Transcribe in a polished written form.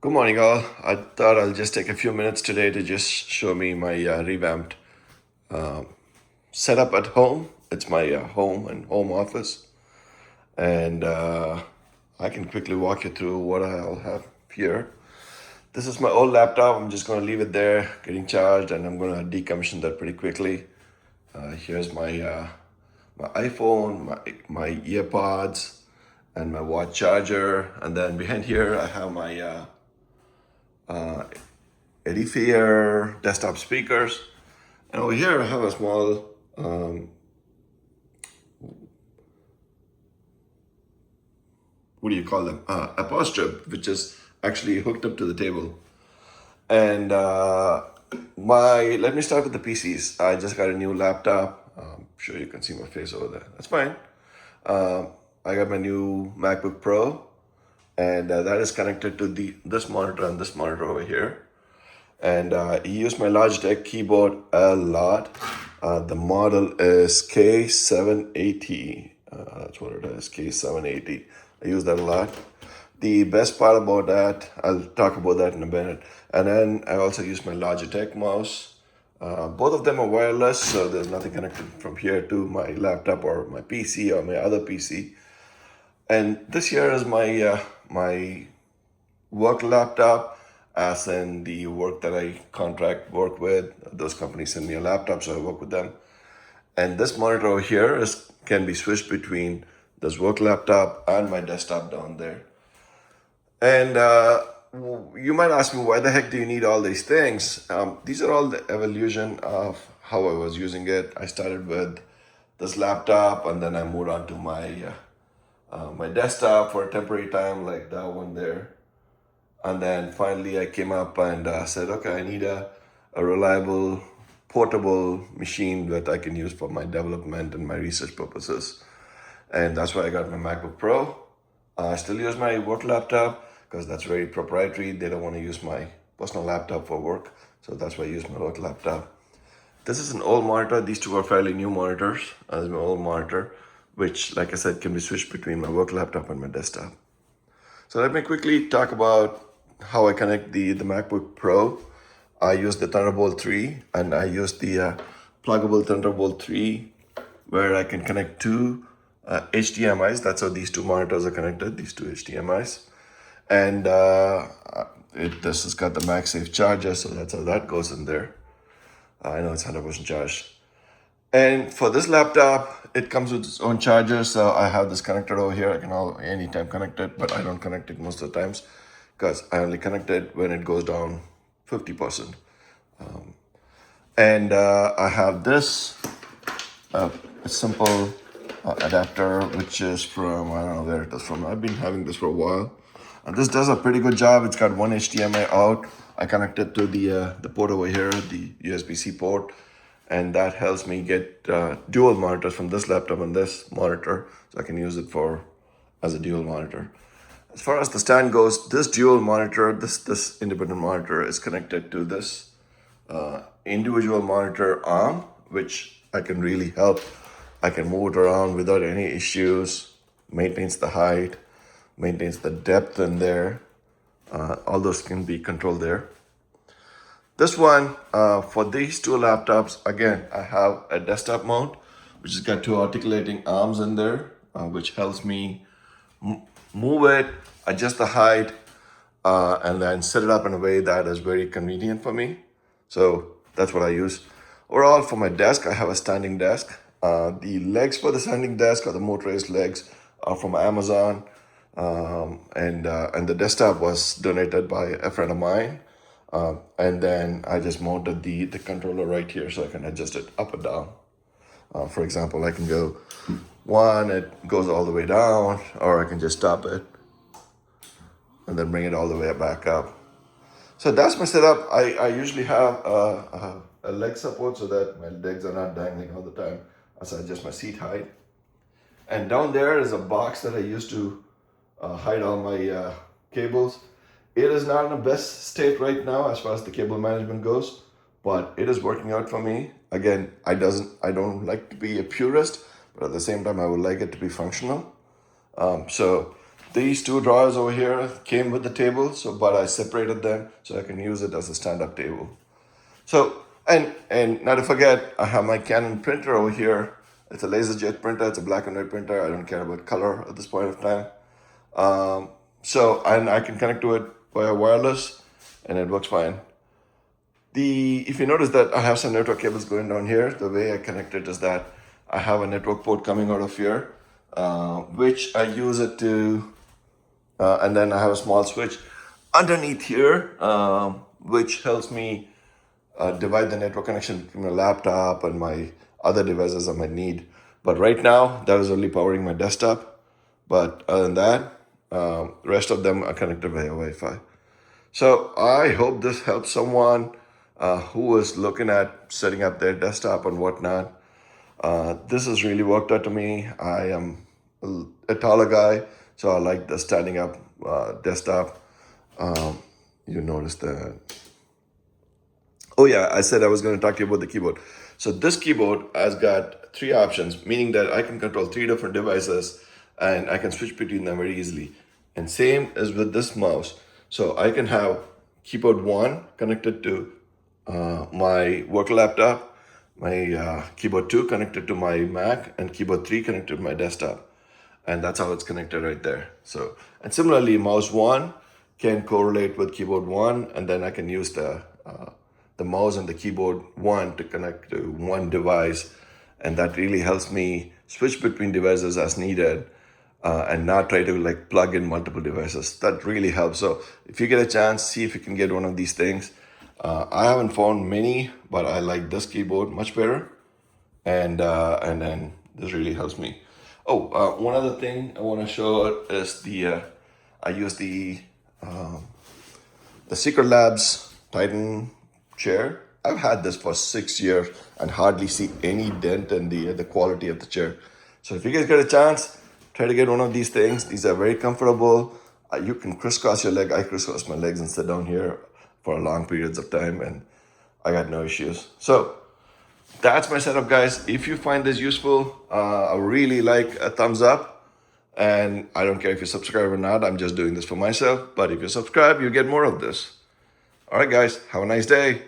Good morning, all. I thought I'll just take a few minutes today to just show me my revamped setup at home. It's my home and home office, and I can quickly walk you through what I'll have here. This is my old laptop. I'm just going to leave it there, getting charged, and I'm going to decommission that pretty quickly. Here's my iPhone, my earpods, and my watch charger, and then behind here I have my Edifier desktop speakers. And over here I have a small, what do you call them? A power strip, which is actually hooked up to the table. And let me start with the PCs. I just got a new laptop. I'm sure you can see my face over there. That's fine. I got my new MacBook Pro, and that is connected to this monitor and this monitor over here. And he used my Logitech keyboard a lot. The model is K780. That's what it is, K780. I use that a lot. The best part about that, I'll talk about that in a minute. And then I also use my Logitech mouse. Both of them are wireless, so there's nothing connected from here to my laptop or my PC or my other PC. And this here is my work laptop, as in the work that I work with. Those companies send me a laptop, so I work with them. And this monitor over here can be switched between this work laptop and my desktop down there. And you might ask me, why the heck do you need all these things? These are all the evolution of how I was using it. I started with this laptop, and then I moved on to my desktop for a temporary time, like that one there. And then finally I came up and said, okay, I need a reliable, portable machine that I can use for my development and my research purposes. And that's why I got my MacBook Pro. I still use my work laptop because that's very proprietary. They don't want to use my personal laptop for work. So that's why I use my work laptop. This is an old monitor. These two are fairly new monitors. This is my old monitor, which, like I said, can be switched between my work laptop and my desktop. So let me quickly talk about how I connect the MacBook Pro. I use the Thunderbolt 3, and I use the pluggable Thunderbolt 3, where I can connect two HDMIs. That's how these two monitors are connected, these two HDMIs. And this has got the MagSafe charger, so that's how that goes in there. I know it's 100% charged. And for this laptop, it comes with its own charger, so I have this connected over here. I can anytime connect it, but I don't connect it most of the times because I only connect it when it goes down 50%. And I have this a simple adapter, which is from, I don't know where it is from. I've been having this for a while. And this does a pretty good job. It's got one HDMI out. I connect it to the port over here, the USB-C port. And that helps me get dual monitors from this laptop and this monitor, so I can use it as a dual monitor. As far as the stand goes, this dual monitor, this independent monitor is connected to this individual monitor arm, which I can really help. I can move it around without any issues, maintains the height, maintains the depth in there. All those can be controlled there. This one, for these two laptops, again, I have a desktop mount, which has got two articulating arms in there, which helps me move it, adjust the height, and then set it up in a way that is very convenient for me. So that's what I use. Overall, for my desk, I have a standing desk. The legs for the standing desk, or the motorized legs, are from Amazon. And the desktop was donated by a friend of mine. And then I just mounted the controller right here so I can adjust it up and down. For example, I can go one, it goes all the way down, or I can just stop it and then bring it all the way back up. So that's my setup. I usually have a leg support so that my legs are not dangling all the time as I adjust my seat height. And down there is a box that I use to hide all my cables. It is not in the best state right now as far as the cable management goes, but it is working out for me. Again, I don't like to be a purist, but at the same time, I would like it to be functional. So these two drawers over here came with the table, so but I separated them so I can use it as a stand-up table. So, and not to forget, I have my Canon printer over here. It's a LaserJet printer. It's a black and white printer. I don't care about color at this point of time. So, and I can connect to it via wireless, and it works fine. If you notice that I have some network cables going down here, the way I connect it is that I have a network port coming out of here, which I use it to, and then I have a small switch underneath here, which helps me divide the network connection between my laptop and my other devices I might need. But right now, that is only powering my desktop. But other than that, the rest of them are connected via Wi-Fi. So I hope this helps someone who is looking at setting up their desktop and whatnot. This has really worked out to me. I am a taller guy, so I like the standing up desktop. You notice that. Oh yeah, I said I was going to talk to you about the keyboard. So this keyboard has got 3 options, meaning that I can control 3 different devices and I can switch between them very easily. And same as with this mouse. So I can have keyboard 1 connected to my work laptop, my keyboard 2 connected to my Mac, and keyboard 3 connected to my desktop. And that's how it's connected right there. So, and similarly, mouse 1 can correlate with keyboard 1, and then I can use the mouse and the keyboard 1 to connect to one device, and that really helps me switch between devices as needed, and not try to like plug in multiple devices. That really helps. So if you get a chance, see if you can get one of these things. I haven't found many, but I like this keyboard much better, and then this really helps me. Oh, one other thing I want to show is I use the Secret Labs Titan chair. I've had this for 6 years and hardly see any dent in the quality of the chair. So if you guys get a chance, try to get one of these things. These are very comfortable. You can crisscross your leg. I crisscross my legs and sit down here for long periods of time, and I got no issues. So that's my setup, guys. If you find this useful, I really like a thumbs up. And I don't care if you subscribe or not. I'm just doing this for myself. But if you subscribe, you get more of this. All right, guys. Have a nice day.